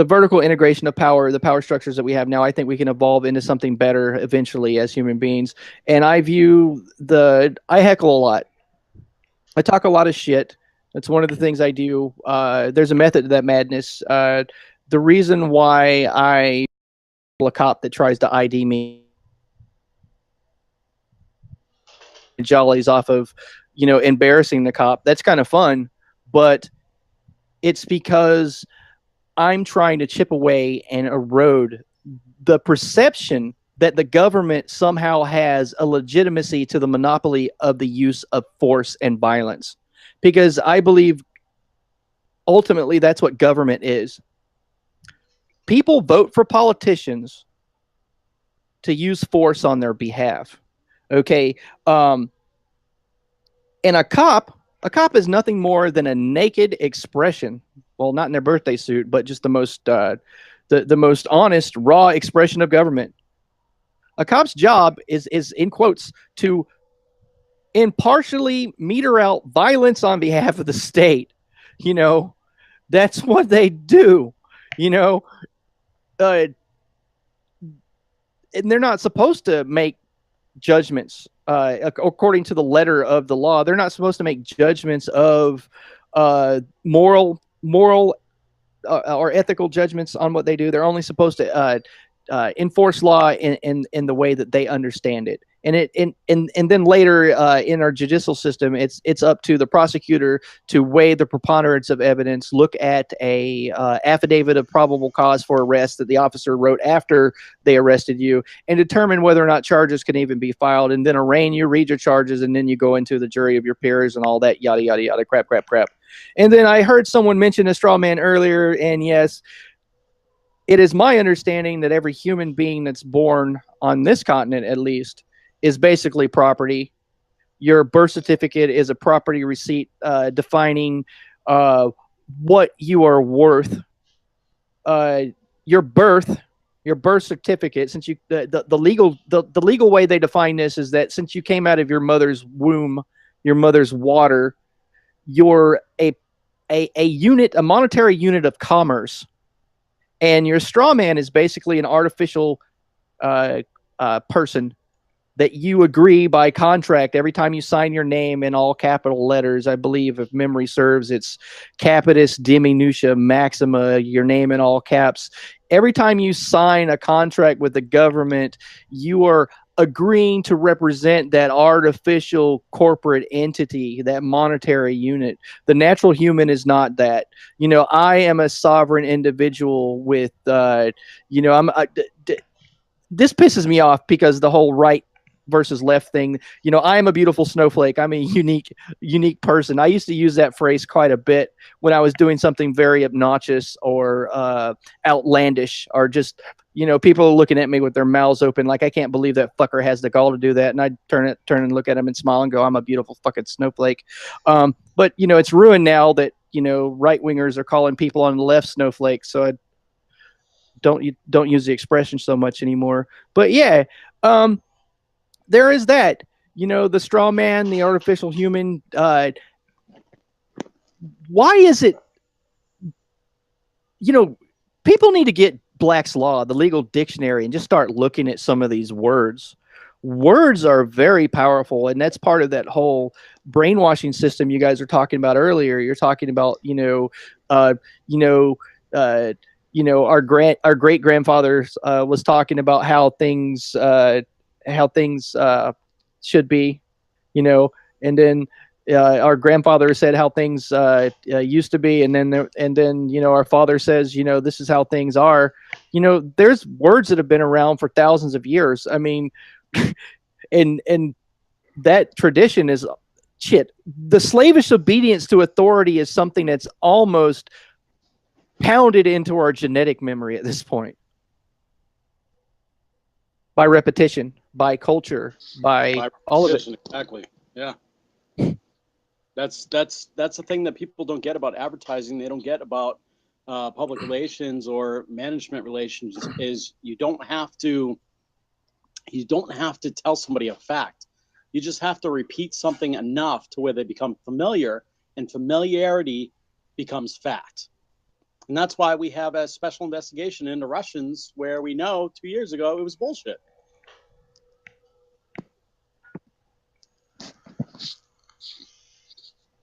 the vertical integration of power, the power structures that we have now, I think we can evolve into something better eventually as human beings. And I heckle a lot. I talk a lot of shit. That's one of the things I do. There's a method to that madness. The reason why I a cop that tries to ID me jollies off of, embarrassing the cop. That's kind of fun, but it's because I'm trying to chip away and erode the perception that the government somehow has a legitimacy to the monopoly of the use of force and violence. Because I believe ultimately that's what government is. People vote for politicians to use force on their behalf. Okay. And a cop is nothing more than a naked expression. Well, not in their birthday suit, but just the most honest, raw expression of government. A cop's job is in quotes to impartially meter out violence on behalf of the state. That's what they do. You know, and they're not supposed to make judgments according to the letter of the law. They're not supposed to make judgments of moral or ethical judgments on what they do. They're only supposed to enforce law in the way that they understand it. And then later in our judicial system, it's up to the prosecutor to weigh the preponderance of evidence, look at a affidavit of probable cause for arrest that the officer wrote after they arrested you, and determine whether or not charges can even be filed, and then arraign you, read your charges, and then you go into the jury of your peers and all that yada yada yada crap. And then I heard someone mention a straw man earlier, and yes, it is my understanding that every human being that's born on this continent, at least, is basically property. Your birth certificate is a property receipt defining what you are worth. Your birth certificate, since the legal way they define this is that since you came out of your mother's womb, your mother's water, you're a unit, a monetary unit of commerce. And your straw man is basically an artificial person that you agree by contract every time you sign your name in all capital letters. I believe, if memory serves, it's capitis diminutia maxima, your name in all caps. Every time you sign a contract with the government, you are agreeing to represent that artificial corporate entity, that monetary unit. The natural human is not that. I am a sovereign individual with, this pisses me off because the whole right versus left thing. I am a beautiful snowflake. I'm a unique person. I used to use that phrase quite a bit when I was doing something very obnoxious or outlandish, or just, people looking at me with their mouths open like, I can't believe that fucker has the gall to do that. And I'd turn and look at him and smile and go, I'm a beautiful fucking snowflake. But it's ruined now that, right wingers are calling people on the left snowflakes. So I don't use the expression so much anymore. But yeah, there is that, the straw man, the artificial human. Why is it, people need to get Black's Law, the legal dictionary, and just start looking at some of these words. Words are very powerful, and that's part of that whole brainwashing system you guys were talking about earlier. You're talking about, our great grandfathers was talking about how things should be, and then our grandfather said how things used to be, and then our father says, this is how things are. There's words that have been around for thousands of years. I mean, and that tradition is shit. The slavish obedience to authority is something that's almost pounded into our genetic memory at this point. By repetition, by culture, by all of it. Exactly. Yeah. That's the thing that people don't get about advertising. They don't get about public relations or management relations is you don't have to tell somebody a fact. You just have to repeat something enough to where they become familiar, and familiarity becomes fact. And that's why we have a special investigation into Russians, where we know 2 years ago it was bullshit.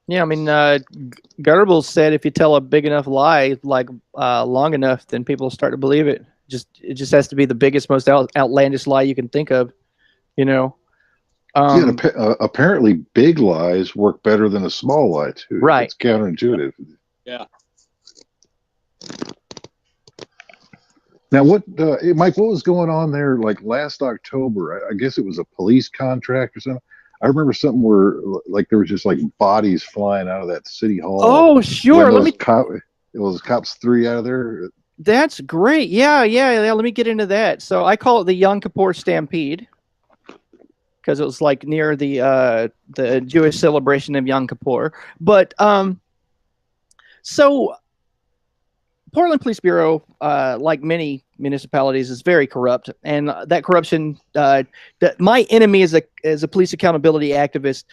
Yeah, I mean, Goebbels said if you tell a big enough lie, like long enough, then people start to believe it. It just has to be the biggest, most outlandish lie you can think of, you know. Yeah, apparently big lies work better than a small lie too. Right. It's counterintuitive. Yeah. Now, Mike? What was going on there? Like last October, I guess it was a police contract or something. I remember something where, like, there was just like bodies flying out of that city hall. Oh, sure. It was cops 3 out of there. That's great. Yeah. Let me get into that. So I call it the Yom Kippur Stampede because it was like near the Jewish celebration of Yom Kippur. But so Portland Police Bureau, like many municipalities, is very corrupt, and that corruption. My enemy is a police accountability activist.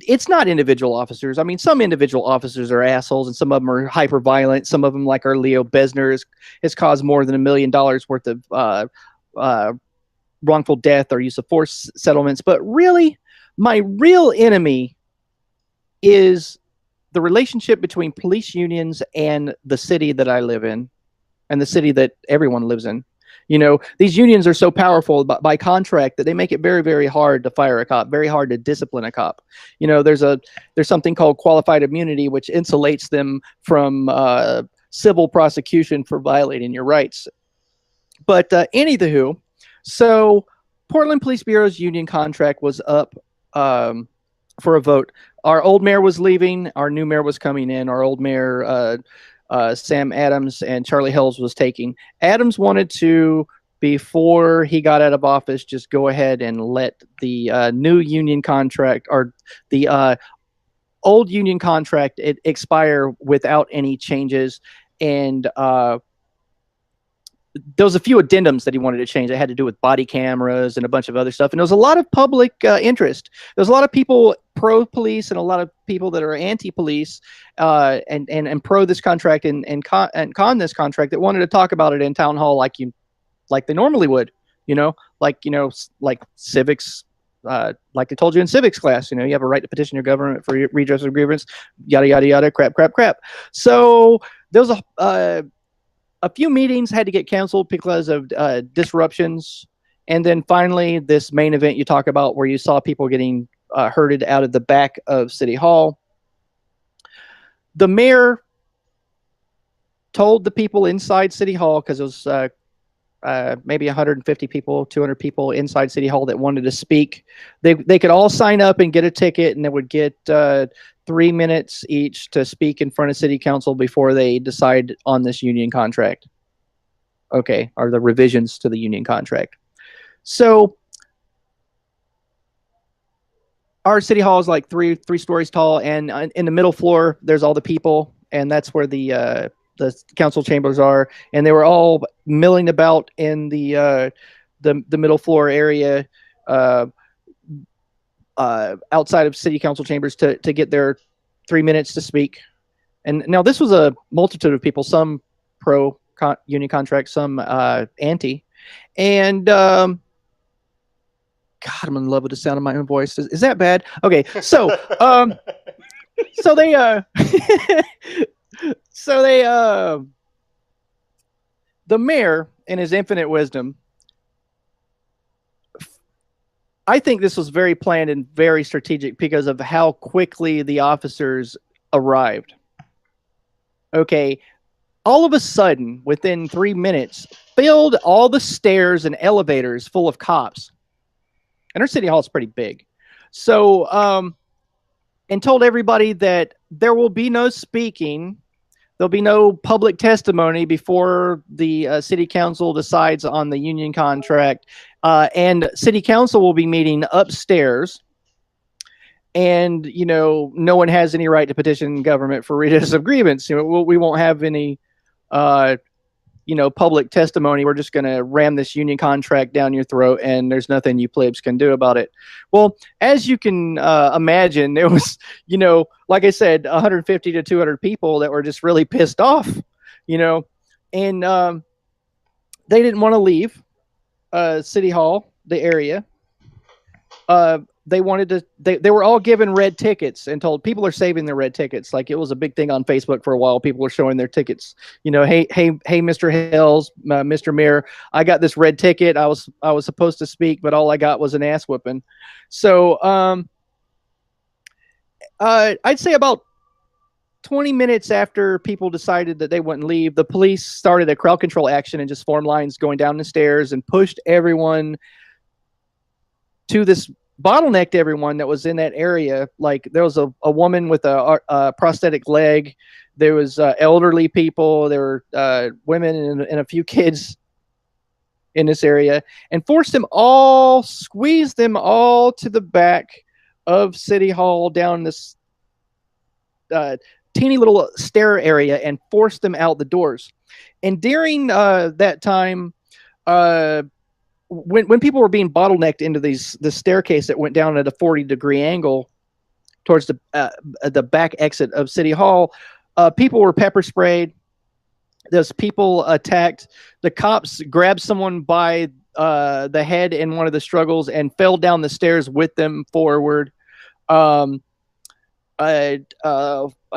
It's not individual officers. I mean, some individual officers are assholes, and some of them are hyper violent. Some of them, like our Leo Besner, has caused more than $1 million worth of wrongful death or use of force settlements. But really, my real enemy is the relationship between police unions and the city that I live in, and the city that everyone lives in. You know, these unions are so powerful by contract that they make it very, very hard to fire a cop, very hard to discipline a cop. You know, there's something called qualified immunity, which insulates them from civil prosecution for violating your rights. But anywho, so Portland Police Bureau's union contract was up for a vote. Our old mayor was leaving. Our new mayor was coming in. Our old mayor, Sam Adams, and Charlie Hells was taking. Adams wanted to, before he got out of office, just go ahead and let the new union contract, or the old union contract, expire without any changes. And there was a few addendums that he wanted to change that had to do with body cameras and a bunch of other stuff. And there was a lot of public interest. There's a lot of people pro-police and a lot of people that are anti-police and pro this contract and con this contract that wanted to talk about it in town hall like they normally would, like civics, like they told you in civics class, you have a right to petition your government for redress of grievance, yada, yada, yada, crap. So there was a few meetings had to get canceled because of disruptions. And then finally, this main event you talk about where you saw people getting herded out of the back of City Hall. The mayor told the people inside City Hall, because it was maybe 150 people, 200 people inside City Hall that wanted to speak. They could all sign up and get a ticket, and they would get 3 minutes each to speak in front of City Council before they decide on this union contract. Okay, or the revisions to the union contract. So our City Hall is like three stories tall, and in the middle floor there's all the people, and that's where the council chambers are. And they were all milling about in the middle floor area, outside of City Council chambers to get their 3 minutes to speak. And now this was a multitude of people, some pro union contract, some anti. And God, I'm in love with the sound of my own voice. Is that bad? Okay, so so they the mayor, in his infinite wisdom, I think this was very planned and very strategic because of how quickly the officers arrived. Okay, all of a sudden, within 3 minutes, filled all the stairs and elevators full of cops. And our City Hall is pretty big. So, and told everybody that there will be no speaking. There'll be no public testimony before the City Council decides on the union contract. And City Council will be meeting upstairs. And, no one has any right to petition government for redress of grievance. We won't have any, public testimony. We're just going to ram this union contract down your throat, and there's nothing you plebs can do about it. Well, as you can imagine, there was, like I said, 150 to 200 people that were just really pissed off. you know, and they didn't want to leave City Hall, the area. They wanted to. They were all given red tickets and told people are saving their red tickets. Like it was a big thing on Facebook for a while. People were showing their tickets. You know, hey, Mr. Hills, Mr. Mayor, I got this red ticket. I was supposed to speak, but all I got was an ass whipping. So I'd say about 20 minutes after people decided that they wouldn't leave, the police started a crowd control action and just formed lines going down the stairs and pushed everyone to this, bottlenecked everyone that was in that area. Like there was a woman with a prosthetic leg. There was elderly people. There were women and a few kids in this area, and squeezed them all to the back of City Hall down this teeny little stair area and forced them out the doors. And during that time, when people were being bottlenecked into the staircase that went down at a 40-degree angle towards the back exit of City Hall, people were pepper sprayed. Those people attacked. The cops grabbed someone by the head in one of the struggles and fell down the stairs with them forward. I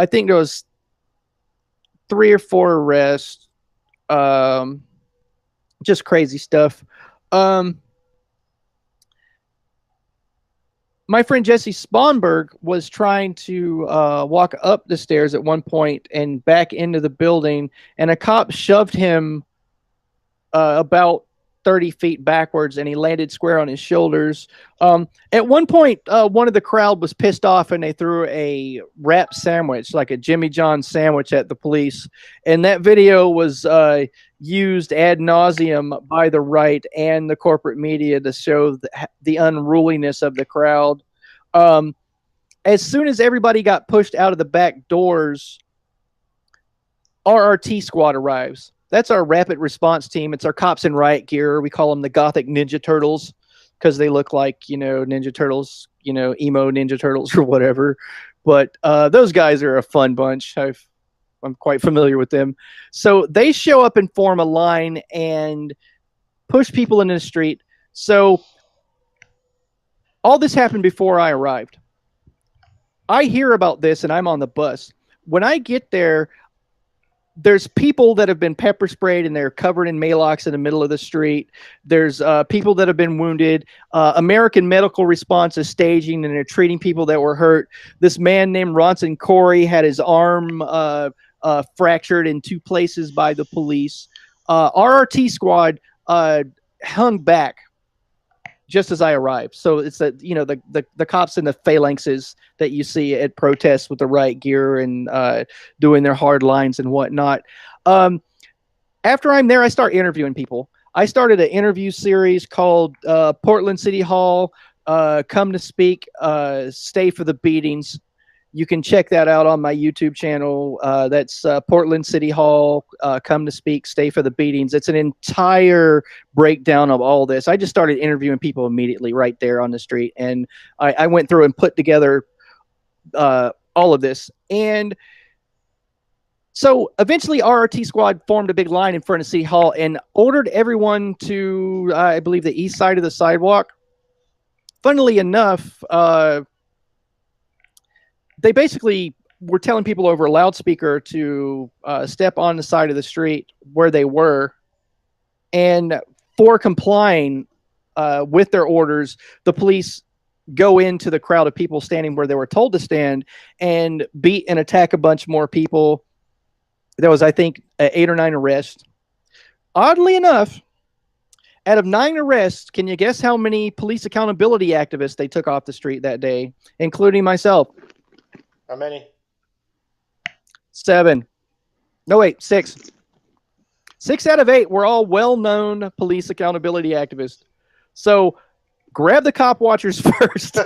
think there was 3 or 4 arrests. Just crazy stuff. My friend Jesse Sponberg was trying to walk up the stairs at one point and back into the building, and a cop shoved him about 30 feet backwards, and he landed square on his shoulders. At one point, one of the crowd was pissed off, and they threw a wrap sandwich, like a Jimmy John sandwich, at the police. And that video was used ad nauseum by the right and the corporate media to show the unruliness of the crowd. As soon as everybody got pushed out of the back doors, RRT squad arrives. That's our rapid response team. It's our cops in riot gear. We call them the Gothic Ninja Turtles because they look like, Ninja Turtles, emo Ninja Turtles or whatever. But those guys are a fun bunch. I'm quite familiar with them. So they show up and form a line and push people into the street. So all this happened before I arrived. I hear about this and I'm on the bus. When I get there, there's people that have been pepper sprayed and they're covered in Maalox in the middle of the street. There's people that have been wounded. American Medical Response is staging and they're treating people that were hurt. This man named Ronson Corey had his arm fractured in 2 places by the police. RRT squad hung back just as I arrived. So it's the cops in the phalanxes that you see at protests with the riot gear and doing their hard lines and whatnot. After I'm there, I start interviewing people. I started an interview series called Portland City Hall, Come to Speak, Stay for the Beatings. You can check that out on my YouTube channel. That's Portland City Hall, Come to Speak, Stay for the Beatings. It's an entire breakdown of all this. I just started interviewing people immediately right there on the street. And I went through and put together all of this. And so eventually RRT squad formed a big line in front of City Hall and ordered everyone to, I believe, the east side of the sidewalk. Funnily enough, they basically were telling people over a loudspeaker to step on the side of the street where they were. And for complying with their orders, the police go into the crowd of people standing where they were told to stand and beat and attack a bunch more people. There was, I think, 8 or 9 arrests. Oddly enough, out of 9 arrests, can you guess how many police accountability activists they took off the street that day, including myself? How many? 7. No, wait, 6. 6 out of 8 were all well-known police accountability activists. So grab the cop watchers first.